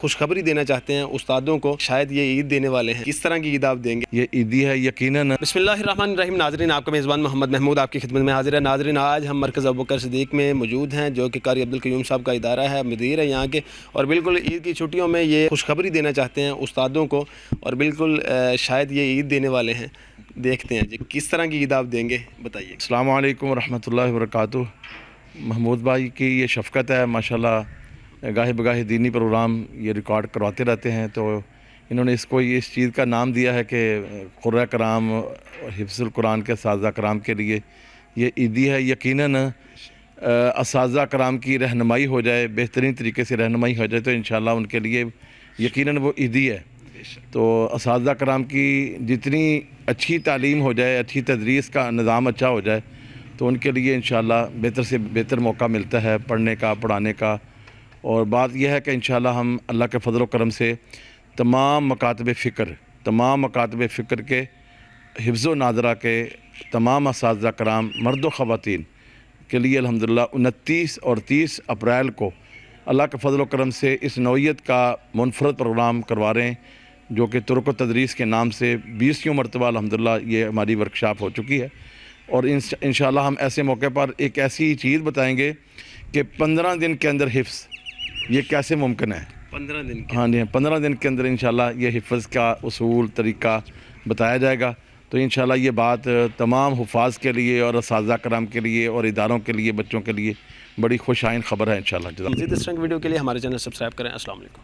خوشخبری دینا چاہتے ہیں استادوں کو، شاید یہ عید دینے والے ہیں، کس طرح کی عید آپ دیں گے؟ یہ عیدی ہے یقیناً۔ بسم اللہ الرحمن الرحیم۔ ناظرین، آپ کا میزبان محمد محمود آپ کی خدمت میں حاضر ہے۔ ناظرین، آج ہم مرکز ابوبکر صدیق میں موجود ہیں، جو کہ قاری عبدالقیوم صاحب کا ادارہ ہے، مدیر ہے یہاں کے، اور بالکل عید کی چھٹیوں میں یہ خوشخبری دینا چاہتے ہیں استادوں کو، اور بالکل شاید یہ عید دینے والے ہیں۔ دیکھتے ہیں جی کس طرح کی عید آپ دیں گے، بتائیے۔ السلام علیکم ورحمۃ اللہ وبرکاتہ۔ محمود بھائی کی یہ شفقت ہے، ماشاءاللہ گاہے بگاہے دینی پروگرام یہ ریکارڈ کرواتے رہتے ہیں، تو انہوں نے اس چیز کا نام دیا ہے کہ قرۂ کرام حفظ القرآن کے اساتذہ کرام کے لیے یہ عیدی ہے۔ یقیناً اساتذہ کرام کی رہنمائی ہو جائے، بہترین طریقے سے رہنمائی ہو جائے تو انشاءاللہ ان کے لیے یقیناً وہ عیدی ہے۔ تو اساتذہ کرام کی جتنی اچھی تعلیم ہو جائے، اچھی تدریس کا نظام اچھا ہو جائے تو ان کے لیے انشاءاللہ بہتر سے بہتر موقع ملتا ہے پڑھنے کا، پڑھانے کا۔ اور بات یہ ہے کہ انشاءاللہ ہم اللہ کے فضل و کرم سے تمام مکاتب فکر کے حفظ و ناظرہ کے تمام اساتذہ کرام مرد و خواتین کے لیے الحمدللہ 29 اور 30 اپریل کو اللہ کے فضل و کرم سے اس نوعیت کا منفرد پروگرام کروا رہے ہیں، جو کہ طرق و تدریس کے نام سے 20 مرتبہ الحمدللہ یہ ہماری ورکشاپ ہو چکی ہے۔ اور انشاءاللہ ہم ایسے موقع پر ایک ایسی چیز بتائیں گے کہ 15 دن کے اندر حفظ یہ کیسے ممکن ہے۔ 15 دن کے؟ ہاں جی، 15 دن کے اندر انشاءاللہ یہ حفظ کا اصول طریقہ بتایا جائے گا۔ تو انشاءاللہ یہ بات تمام حفاظ کے لیے اور اساتذہ کرام کے لیے اور اداروں کے لیے، بچوں کے لیے بڑی خوش آئند خبر ہے انشاءاللہ۔ مزید اس طرح کی ویڈیو کے لیے ہمارے چینل سبسکرائب کریں۔ السلام علیکم۔